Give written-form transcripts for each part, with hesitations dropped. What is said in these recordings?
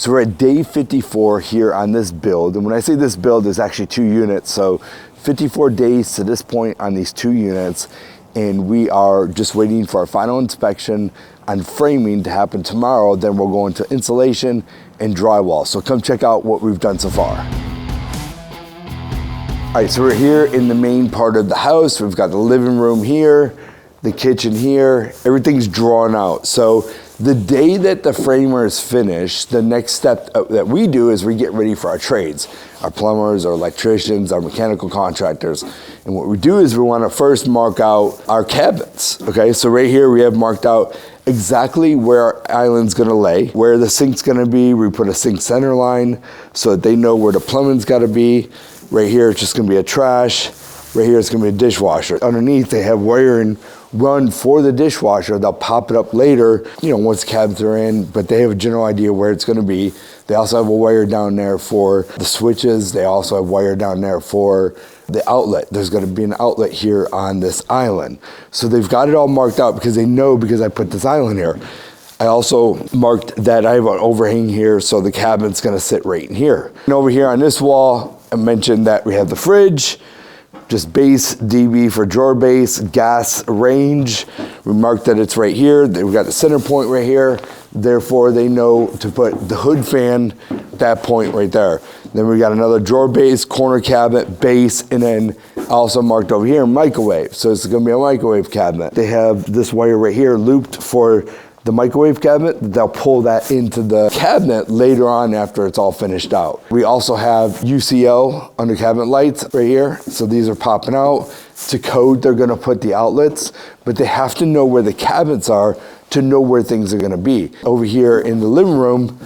So we're at day 54 here on this build. And when I say this build, there's actually 2 units. So 54 days to this point on these 2 units. And we are just waiting for our final inspection on framing to happen tomorrow. Then we'll go into insulation and drywall. So come check out what we've done so far. All right, so we're here in the main part of the house. We've got the living room here, the kitchen here, everything's drawn out. So the day that the framer is finished, the next step that we do is we get ready for our trades, our plumbers, our electricians, our mechanical contractors. And what we do is we want to first mark out our cabinets, okay? So right here we have marked out exactly where our island's gonna lay, where the sink's gonna be. We put a sink center line so that they know where the plumbing's gotta be. Right here it's just gonna be a trash. Right here it's gonna be a dishwasher. Underneath they have wiring run for the dishwasher. They'll pop it up later, once cabinets are in, but they have a general idea where it's gonna be. They also have a wire down there for the switches. They also have wire down there for the outlet. There's gonna be an outlet here on this island. So they've got it all marked out because they know because I put this island here. I also marked that I have an overhang here, so the cabinet's gonna sit right in here. And over here on this wall, I mentioned that we have the fridge, just base DB for drawer base, gas range. We marked that it's right here. We've got the center point right here. Therefore, they know to put the hood fan, that point right there. Then we got another drawer base, corner cabinet, base, and then also marked over here, microwave. So it's gonna be a microwave cabinet. They have this wire right here looped for the microwave cabinet. They'll pull that into the cabinet later on after it's all finished out. We also have UCL under cabinet lights right here. So these are popping out. To code, they're gonna put the outlets, but they have to know where the cabinets are to know where things are gonna be. Over here in the living room,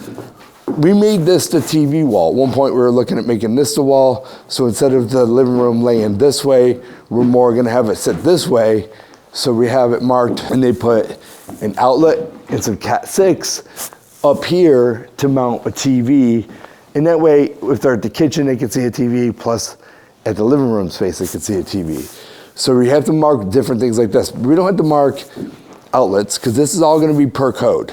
we made this the TV wall. At one point we were looking at making this the wall. So instead of the living room laying this way, we're more gonna have it sit this way. So we have it marked, and they put an outlet and some Cat 6 up here to mount a TV. And that way, if they're at the kitchen, they can see a TV, plus at the living room space, they can see a TV. So we have to mark different things like this. We don't have to mark outlets, because this is all gonna be per code.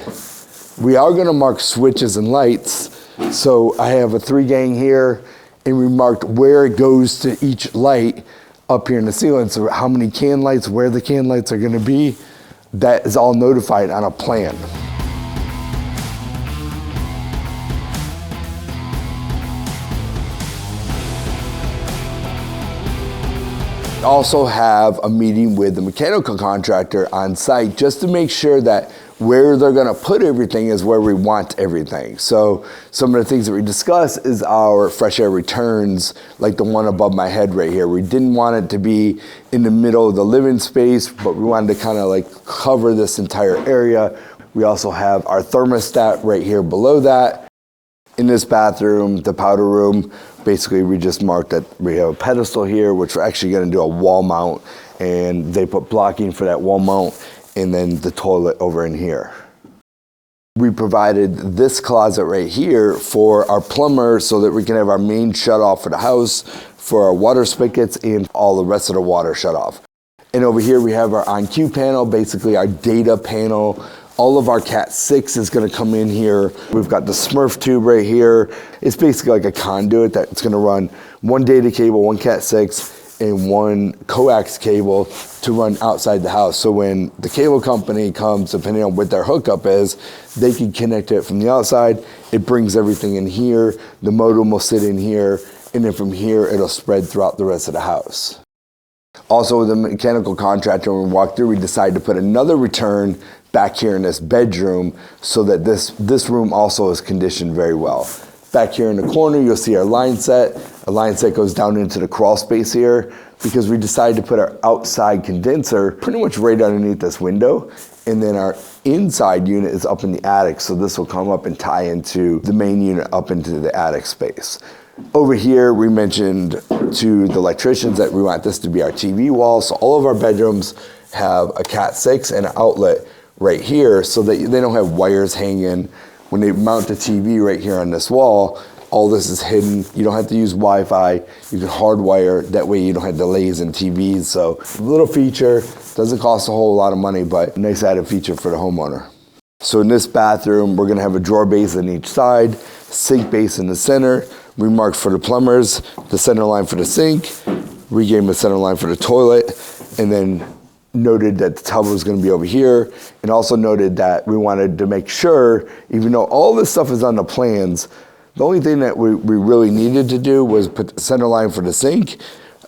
We are gonna mark switches and lights. So I have a 3-gang here, and we marked where it goes to each light up here in the ceiling. So how many can lights, where the can lights are gonna be, that is all notified on a plan. Also have a meeting with the mechanical contractor on site just to make sure that where they're gonna put everything is where we want everything. So some of the things that we discuss is our fresh air returns, like the one above my head right here. We didn't want it to be in the middle of the living space, but we wanted to kind of like cover this entire area. We also have our thermostat right here below that. In this bathroom, the powder room, basically we just marked that we have a pedestal here, which we're actually gonna do a wall mount, and they put blocking for that wall mount, and then the toilet over in here. We provided this closet right here for our plumber so that we can have our main shut off for the house, for our water spigots, and all the rest of the water shut off. And over here we have our on-cue panel, basically our data panel. All of our Cat 6 is gonna come in here. We've got the Smurf tube right here. It's basically like a conduit that's gonna run one data cable, one Cat 6, and one coax cable to run outside the house. So when the cable company comes, depending on what their hookup is, they can connect it from the outside. It brings everything in here. The modem will sit in here, and then from here, it'll spread throughout the rest of the house. Also, with the mechanical contractor, when we walked through, we decided to put another return back here in this bedroom so that this room also is conditioned very well. Back here in the corner, you'll see our line set. A line set goes down into the crawl space here because we decided to put our outside condenser pretty much right underneath this window. And then our inside unit is up in the attic, so this will come up and tie into the main unit up into the attic space. Over here, we mentioned to the electricians that we want this to be our TV wall, so all of our bedrooms have a Cat 6 and an outlet right here so that they don't have wires hanging. When they mount the TV right here on this wall, all this is hidden. You don't have to use Wi-Fi. You can hardwire, that way you don't have delays in TVs. So a little feature, doesn't cost a whole lot of money, but a nice added feature for the homeowner. So in this bathroom, we're gonna have a drawer base on each side, sink base in the center, remarked for the plumbers, the center line for the sink, regame the center line for the toilet, and then noted that the tub was gonna be over here, and also noted that we wanted to make sure, even though all this stuff is on the plans, the only thing that we really needed to do was put the center line for the sink.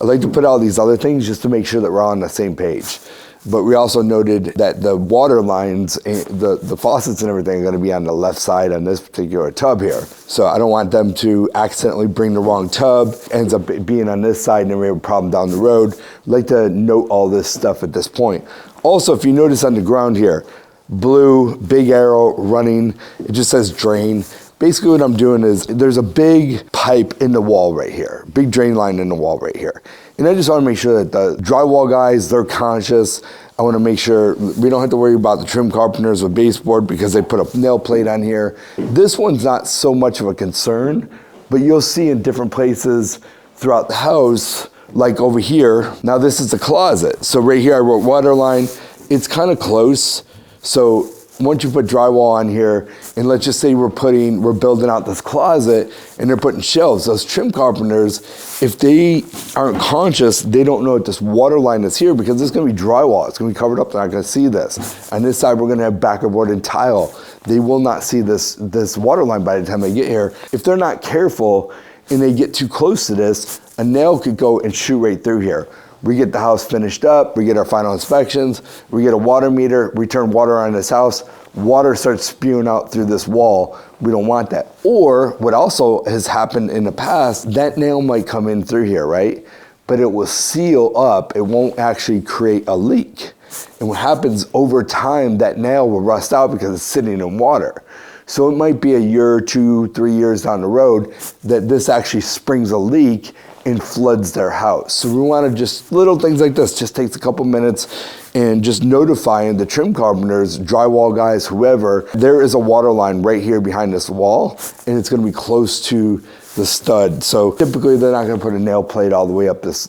I'd like to put all these other things just to make sure that we're on the same page. But we also noted that the water lines, the faucets and everything are gonna be on the left side on this particular tub here. So I don't want them to accidentally bring the wrong tub, ends up being on this side and then we have a problem down the road. I'd like to note all this stuff at this point. Also, if you notice on the ground here, blue, big arrow running, it just says drain. Basically what I'm doing is there's a big pipe in the wall right here, big drain line in the wall right here. And I just want to make sure that the drywall guys, they're conscious. I want to make sure we don't have to worry about the trim carpenters with baseboard because they put a nail plate on here. This one's not so much of a concern, but you'll see in different places throughout the house, like over here. Now this is the closet. So right here I wrote water line. It's kind of close. So once you put drywall on here, and let's just say we're building out this closet and they're putting shelves, those trim carpenters, if they aren't conscious, they don't know that this water line is here because it's gonna be drywall. It's gonna be covered up, they're not gonna see this. On this side, we're gonna have backerboard and tile. They will not see this water line by the time they get here. If they're not careful and they get too close to this, a nail could go and shoot right through here. We get the house finished up, we get our final inspections, we get a water meter, we turn water on this house, water starts spewing out through this wall. We don't want that. Or what also has happened in the past, that nail might come in through here, right? But it will seal up, it won't actually create a leak. And what happens over time, that nail will rust out because it's sitting in water. So it might be a year, 2, 3 years down the road that this actually springs a leak and floods their house. So we want to just little things like this, just takes a couple minutes and just notifying the trim carpenters, drywall guys, whoever, there is a water line right here behind this wall and it's going to be close to the stud. So typically they're not going to put a nail plate all the way up this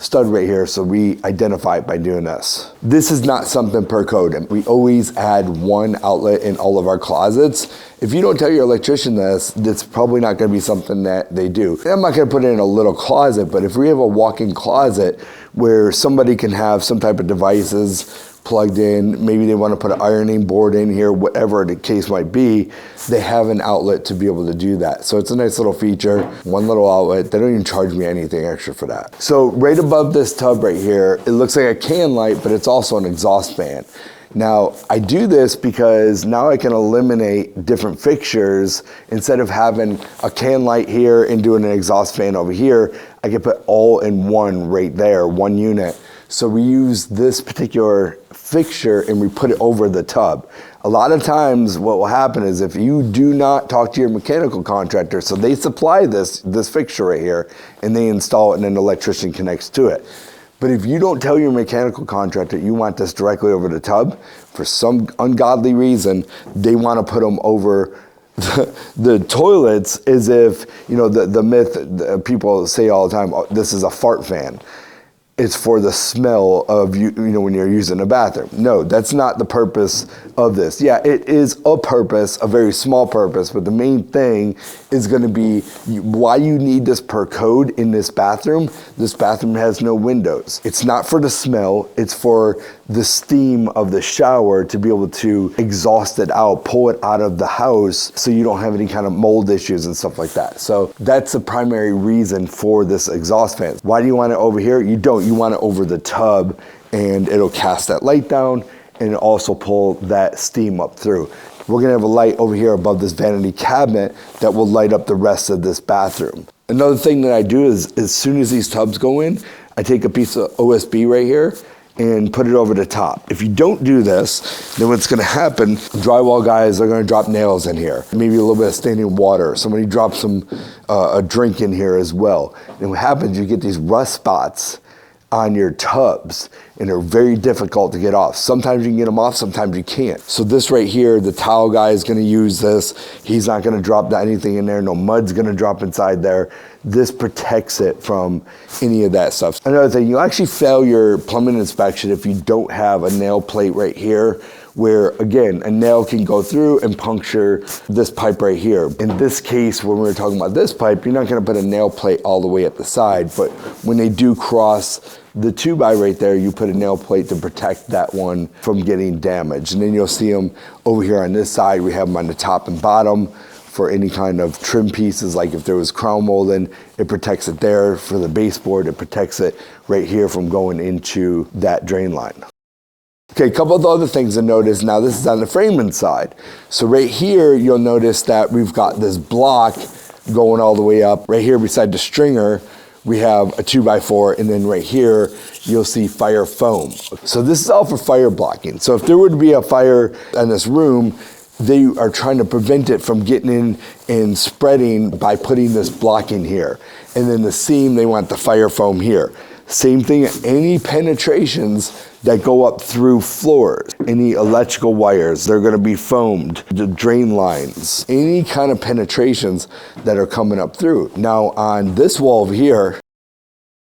stud right here, so we identify it by doing this. This is not something per code, and we always add one outlet in all of our closets. If you don't tell your electrician this, that's probably not going to be something that they do. I'm not going to put it in a little closet, but if we have a walk-in closet where somebody can have some type of devices plugged in, maybe they want to put an ironing board in here, whatever the case might be, they have an outlet to be able to do that. So it's a nice little feature, one little outlet. They don't even charge me anything extra for that. So right above this tub right here, it looks like a can light, but it's also an exhaust fan. Now, I do this because now I can eliminate different fixtures. Instead of having a can light here and doing an exhaust fan over here, I can put all in one right there, one unit. So we use this particular fixture and we put it over the tub. A lot of times what will happen is if you do not talk to your mechanical contractor, so they supply this fixture right here and they install it and an electrician connects to it. But if you don't tell your mechanical contractor you want this directly over the tub, for some ungodly reason, they want to put them over the toilets, as if, you know, the myth people say all the time, oh, this is a fart fan. It's for the smell of you know, when you're using a bathroom. No, that's not the purpose of this. Yeah, it is a purpose, a very small purpose, but the main thing is gonna be why you need this per code in this bathroom. This bathroom has no windows. It's not for the smell, it's for the steam of the shower to be able to exhaust it out, pull it out of the house so you don't have any kind of mold issues and stuff like that. So that's the primary reason for this exhaust fan. Why do you want it over here? You don't. You want it over the tub and it'll cast that light down and also pull that steam up through. We're gonna have a light over here above this vanity cabinet that will light up the rest of this bathroom. Another thing that I do is as soon as these tubs go in, I take a piece of OSB right here and put it over the top. If you don't do this, then what's gonna happen, drywall guys are gonna drop nails in here, maybe a little bit of standing water. Somebody drops some a drink in here as well. And what happens, you get these rust spots on your tubs and they're very difficult to get off. Sometimes you can get them off, sometimes you can't. So this right here, the towel guy is gonna use this. He's not gonna drop anything in there. No mud's gonna drop inside there. This protects it from any of that stuff. Another thing, you actually fail your plumbing inspection if you don't have a nail plate right here where, again, a nail can go through and puncture this pipe right here. In this case, when we were talking about this pipe, you're not gonna put a nail plate all the way at the side, but when they do cross the 2x right there, you put a nail plate to protect that one from getting damaged. And then you'll see them over here on this side. We have them on the top and bottom for any kind of trim pieces, like if there was crown molding, it protects it there. For the baseboard, it protects it right here from going into that drain line. Okay, a couple of other things to notice. Now this is on the framing side. So right here, you'll notice that we've got this block going all the way up. Right here beside the stringer, we have a 2x4, and then right here, you'll see fire foam. So this is all for fire blocking. So if there were to be a fire in this room, they are trying to prevent it from getting in and spreading by putting this block in here. And then the seam, they want the fire foam here. Same thing, any penetrations that go up through floors, any electrical wires, they're gonna be foamed, the drain lines, any kind of penetrations that are coming up through. Now on this wall over here,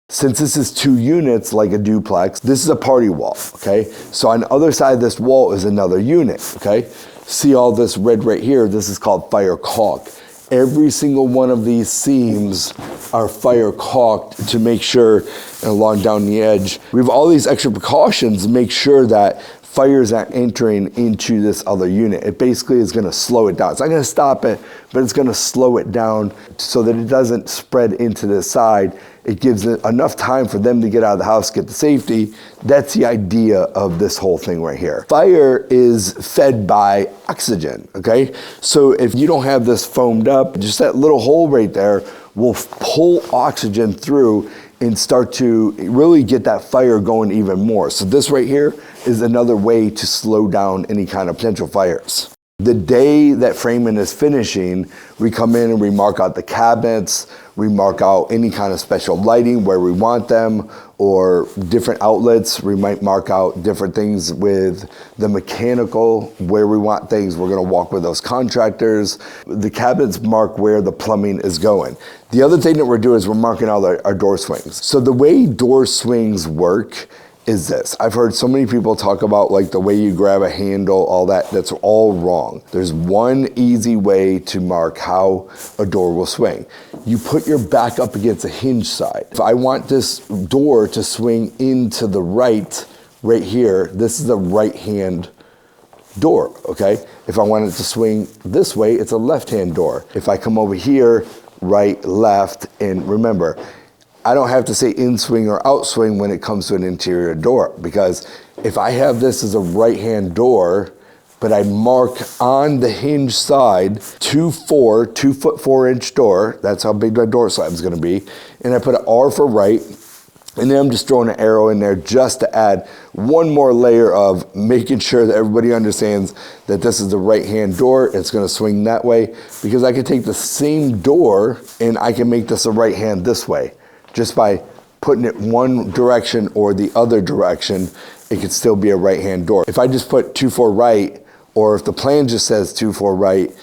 since this is 2 units like a duplex, this is a party wall, okay? So on the other side of this wall is another unit, okay? See all this red right here, this is called fire caulk. Every single one of these seams are fire caulked to make sure, and along down the edge, we have all these extra precautions to make sure that fires aren't entering into this other unit. It basically is gonna slow it down. It's not gonna stop it, but it's gonna slow it down so that it doesn't spread into the side. It gives it enough time for them to get out of the house, get the safety. That's the idea of this whole thing right here. Fire is fed by oxygen, okay? So if you don't have this foamed up, just that little hole right there will pull oxygen through and start to really get that fire going even more. So this right here is another way to slow down any kind of potential fires. The day that framing is finishing, we come in and we mark out the cabinets, we mark out any kind of special lighting where we want them, or different outlets. We might mark out different things with the mechanical, where we want things. We're gonna walk with those contractors. The cabinets mark where the plumbing is going. The other thing that we're doing is we're marking out our door swings. So the way door swings work is this. I've heard so many people talk about like the way you grab a handle, all that. That's all wrong. There's one easy way to mark how a door will swing. You put your back up against a hinge side. If I want this door to swing into the right here, this is a right-hand door, okay? If I want it to swing this way, it's a left-hand door. If I come over here, right, left, and remember, I don't have to say in swing or out swing when it comes to an interior door, because if I have this as a right-hand door, but I mark on the hinge side 2 foot 4 inch door, that's how big my door slab is gonna be, and I put an R for right, and then I'm just throwing an arrow in there just to add one more layer of making sure that everybody understands that this is the right-hand door. It's gonna swing that way, because I can take the same door and I can make this a right hand this way. Just by putting it one direction or the other direction, it could still be a right-hand door. If I just put 2-4 right, or if the plan just says 2-4 right,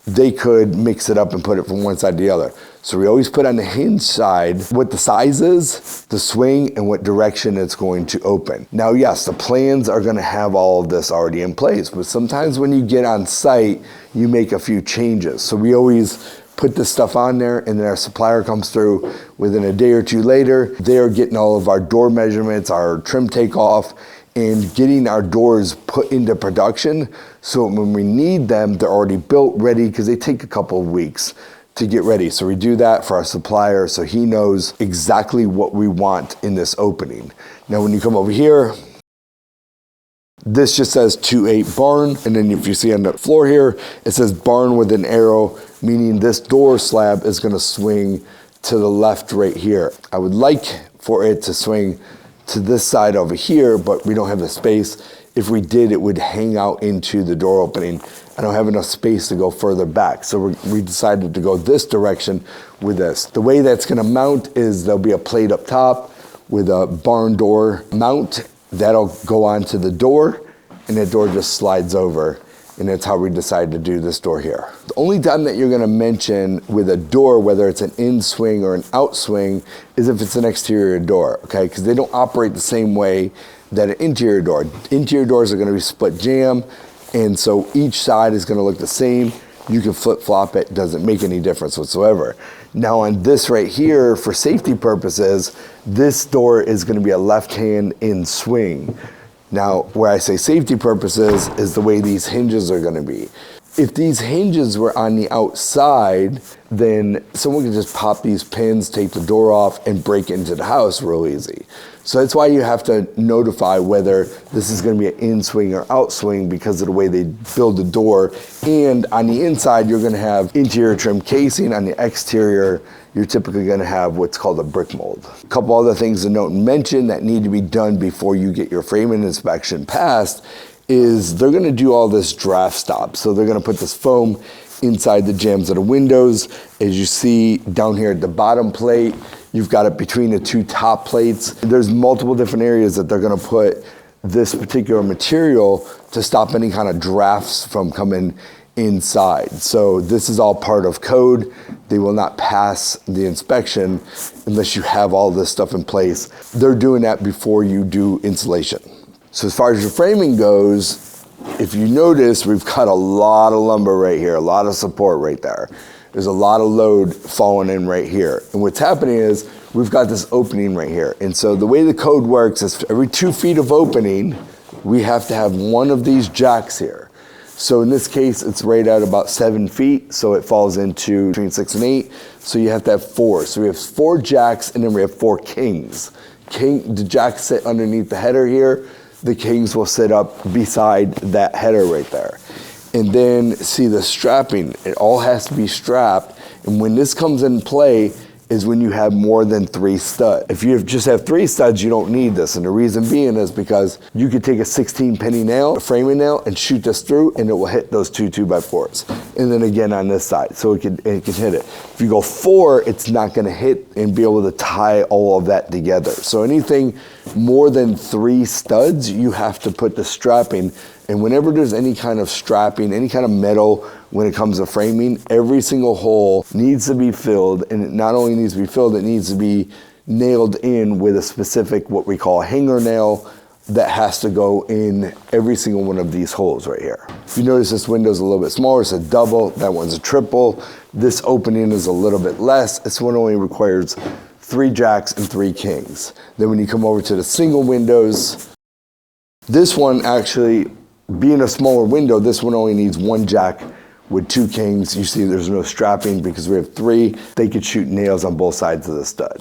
they could mix it up and put it from one side to the other. So we always put on the hinge side what the size is, the swing, and what direction it's going to open. Now, yes, the plans are gonna have all of this already in place, but sometimes when you get on site, you make a few changes. So we always put this stuff on there, and then our supplier comes through within a day or two later. They're getting all of our door measurements, our trim takeoff, and getting our doors put into production. So when we need them, they're already built, ready, because they take a couple of weeks to get ready. So we do that for our supplier, so he knows exactly what we want in this opening. Now, when you come over here, this just says 2-8 barn, and then if you see on the floor here, it says barn with an arrow, meaning this door slab is gonna swing to the left right here. I would like for it to swing to this side over here, but we don't have the space. If we did, it would hang out into the door opening. I don't have enough space to go further back, so we decided to go this direction with this. The way that's gonna mount is there'll be a plate up top with a barn door mount. That'll go onto the door, and that door just slides over, and that's how we decided to do this door here. The only time that you're gonna mention with a door, whether it's an in swing or an out swing, is if it's an exterior door, okay? Because they don't operate the same way than an interior door. Interior doors are gonna be split jamb, and so each side is gonna look the same. You can flip-flop it, doesn't make any difference whatsoever. Now on this right here, for safety purposes, this door is gonna be a left-hand in swing. Now, where I say safety purposes is the way these hinges are gonna be. If these hinges were on the outside, then someone could just pop these pins, take the door off, and break into the house real easy. So that's why you have to notify whether this is gonna be an in-swing or out-swing because of the way they build the door. And on the inside, you're gonna have interior trim casing. On the exterior, you're typically gonna have what's called a brick mold. A couple other things to note and mention that need to be done before you get your framing inspection passed is they're gonna do all this draft stop. So they're gonna put this foam inside the jambs of the windows. As you see down here at the bottom plate, you've got it between the two top plates. There's multiple different areas that they're gonna put this particular material to stop any kind of drafts from coming inside. So this is all part of code. They will not pass the inspection unless you have all this stuff in place. They're doing that before you do insulation. So as far as your framing goes, if you notice, we've got a lot of lumber right here, a lot of support right there. There's a lot of load falling in right here. And what's happening is we've got this opening right here. And so the way the code works is every 2 feet of opening, we have to have one of these jacks here. So in this case, it's right at about 7 feet. So it falls into between 6 and 8. So you have to have 4. So we have 4 jacks and then we have 4 kings. The jacks sit underneath the header here. The kings will sit up beside that header right there. And then see the strapping, it all has to be strapped. And when this comes in play is when you have more than 3 studs. If you just have 3 studs, you don't need this. And the reason being is because you could take a 16 penny nail, a framing nail, and shoot this through and it will hit those 2 2x4s. And then again on this side, so it can hit it. If you go 4, it's not gonna hit and be able to tie all of that together. So anything more than 3 studs, you have to put the strapping. And whenever there's any kind of strapping, any kind of metal, when it comes to framing, every single hole needs to be filled. And it not only needs to be filled, it needs to be nailed in with a specific, what we call a hanger nail, that has to go in every single one of these holes right here. If you notice this window's a little bit smaller, it's a double, that one's a triple. This opening is a little bit less. This one only requires 3 jacks and 3 kings. Then when you come over to the single windows, this one actually, being a smaller window, this one only needs 1 jack with 2 kings. You see there's no strapping because we have 3. They could shoot nails on both sides of the stud.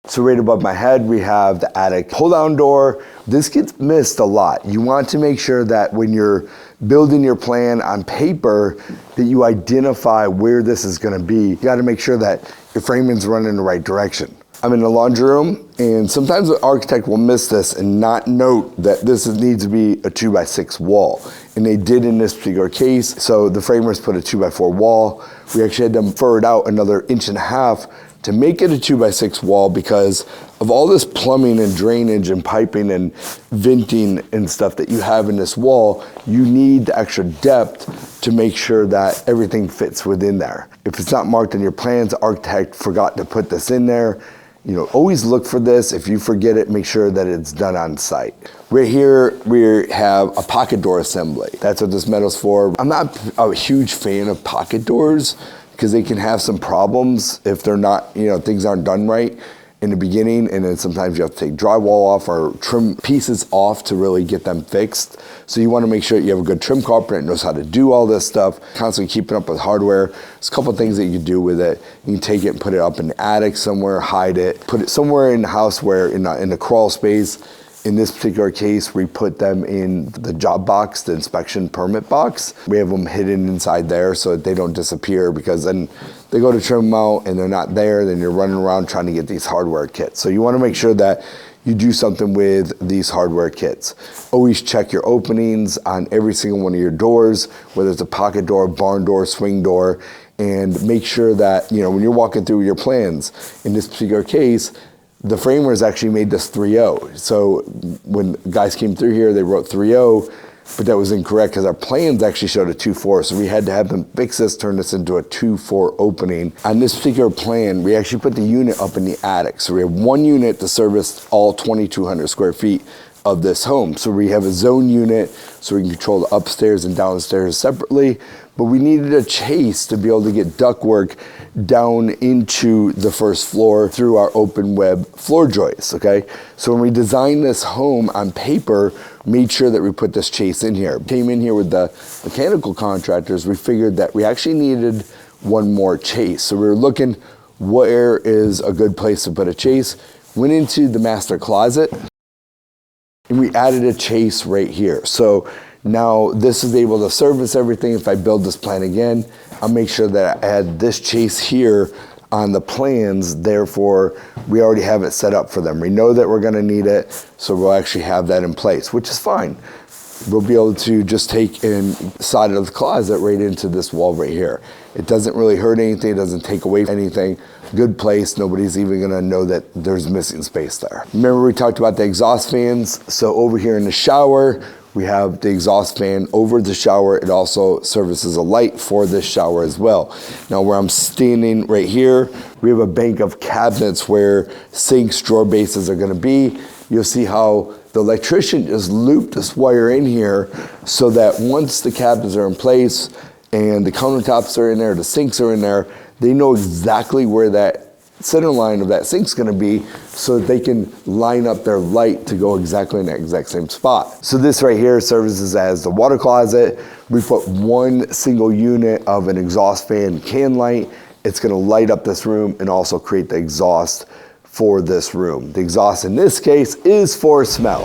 So right above my head, we have the attic pull-down door. This gets missed a lot. You want to make sure that when you're building your plan on paper, that you identify where this is gonna be. You gotta make sure that your framing's running in the right direction. I'm in the laundry room, and sometimes the architect will miss this and not note that this needs to be a 2x6 wall. And they did in this particular case. So the framers put a 2x4 wall. We actually had them fur it out another 1.5 inches to make it a 2x6 wall because of all this plumbing and drainage and piping and venting and stuff that you have in this wall. You need the extra depth to make sure that everything fits within there. If it's not marked in your plans, the architect forgot to put this in there. You know, always look for this. If you forget it, make sure that it's done on site. Right here, we have a pocket door assembly. That's what this metal's for. I'm not a huge fan of pocket doors because they can have some problems if they're not, you know, things aren't done right in the beginning, and then sometimes you have to take drywall off or trim pieces off to really get them fixed. So you want to make sure you have a good trim carpenter that knows how to do all this stuff, constantly keeping up with hardware. There's a couple of things that you can do with it. You can take it and put it up in the attic somewhere, hide it, put it somewhere in the house where in the crawl space. In this particular case, we put them in the job box, the inspection permit box. We have them hidden inside there so that they don't disappear, because then they go to trim them out and they're not there, then you're running around trying to get these hardware kits. So you want to make sure that you do something with these hardware kits. Always check your openings on every single one of your doors, whether it's a pocket door, barn door, swing door, and make sure that, you know, when you're walking through your plans, in this particular case, the framers actually made this 3.0. So when guys came through here, they wrote 3.0. but that was incorrect because our plans actually showed a 2-4, so we had to have them fix this, turn this into a 2-4 opening. On this particular plan, we actually put the unit up in the attic. So we have one unit to service all 2,200 square feet of this home. So we have a zone unit so we can control the upstairs and downstairs separately, but we needed a chase to be able to get ductwork down into the first floor through our open web floor joists, okay? So when we designed this home on paper, made sure that we put this chase in here. Came in here with the mechanical contractors, we figured that we actually needed one more chase. So we were looking, where is a good place to put a chase? Went into the master closet, and we added a chase right here. So now this is able to service everything. If I build this plan again, I'll make sure that I add this chase here on the plans. Therefore, we already have it set up for them. We know that we're gonna need it, so we'll actually have that in place, which is fine. We'll be able to just take and slide it of the closet right into this wall right here. It doesn't really hurt anything, it doesn't take away anything. Good place, nobody's even gonna know that there's missing space there. Remember we talked about the exhaust fans? So over here in the shower, we have the exhaust fan over the shower. It also services a light for this shower as well. Now where I'm standing right here, we have a bank of cabinets where sinks, drawer bases are gonna be. You'll see how the electrician just looped this wire in here so that once the cabinets are in place and the countertops are in there, the sinks are in there, they know exactly where that center line of that sink's gonna be so that they can line up their light to go exactly in that exact same spot. So this right here services as the water closet. We put one single unit of an exhaust fan can light. It's gonna light up this room and also create the exhaust for this room. The exhaust in this case is for smell.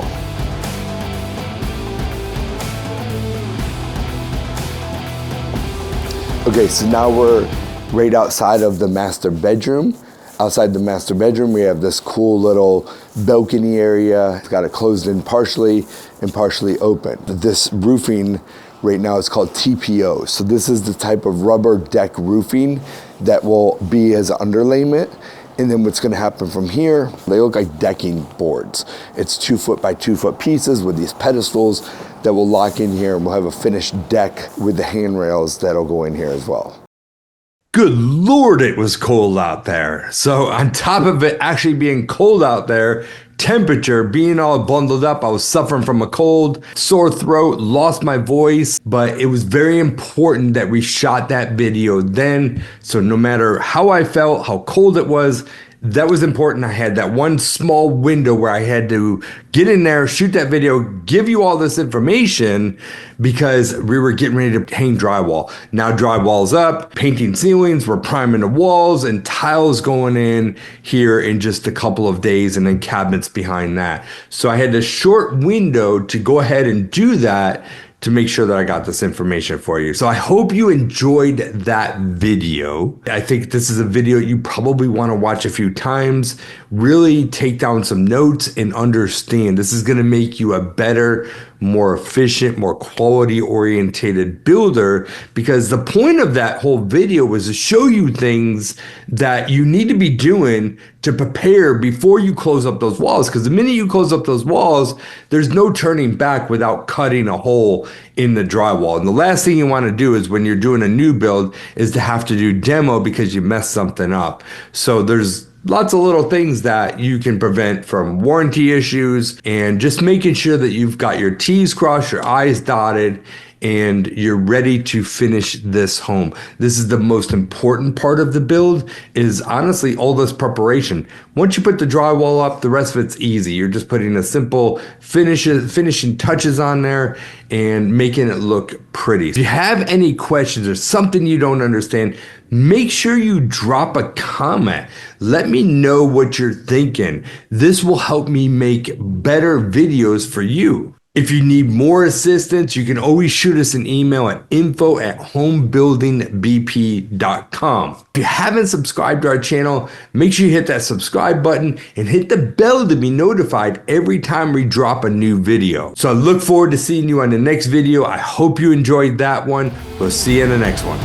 Okay, so now we're right outside of the master bedroom. Outside the master bedroom, we have this cool little balcony area. It's got it closed in partially and partially open. This roofing right now is called TPO. So this is the type of rubber deck roofing that will be as underlayment. And then what's gonna happen from here, they look like decking boards. It's 2 foot by 2 foot pieces with these pedestals that will lock in here, and we'll have a finished deck with the handrails that'll go in here as well. Good Lord, it was cold out there. So on top of it actually being cold out there, temperature, being all bundled up, I was suffering from a cold, sore throat, lost my voice, but it was very important that we shot that video then. So no matter how I felt, how cold it was, that was important. I had that one small window where I had to get in there, shoot that video, give you all this information because we were getting ready to hang drywall. Now drywall's up, painting ceilings, we're priming the walls and tiles going in here in just a couple of days and then cabinets behind that. So I had this short window to go ahead and do that to make sure that I got this information for you. So I hope you enjoyed that video. I think this is a video you probably want to watch a few times, really take down some notes and understand. This is going to make you a better, more efficient, more quality orientated builder, because the point of that whole video was to show you things that you need to be doing to prepare before you close up those walls. Because the minute you close up those walls, there's no turning back without cutting a hole in the drywall. And the last thing you want to do is when you're doing a new build is to have to do demo because you messed something up. So there's lots of little things that you can prevent from warranty issues, and just making sure that you've got your T's crossed, your I's dotted, and you're ready to finish this home. This is the most important part of the build, is honestly all this preparation. Once you put the drywall up, the rest of it's easy. You're just putting a simple finishing touches on there and making it look pretty. If you have any questions or something you don't understand, make sure you drop a comment. Let me know what you're thinking. This will help me make better videos for you. If you need more assistance, you can always shoot us an email at info@homebuildingbp.com. If you haven't subscribed to our channel, make sure you hit that subscribe button and hit the bell to be notified every time we drop a new video. So I look forward to seeing you on the next video. I hope you enjoyed that one. We'll see you in the next one.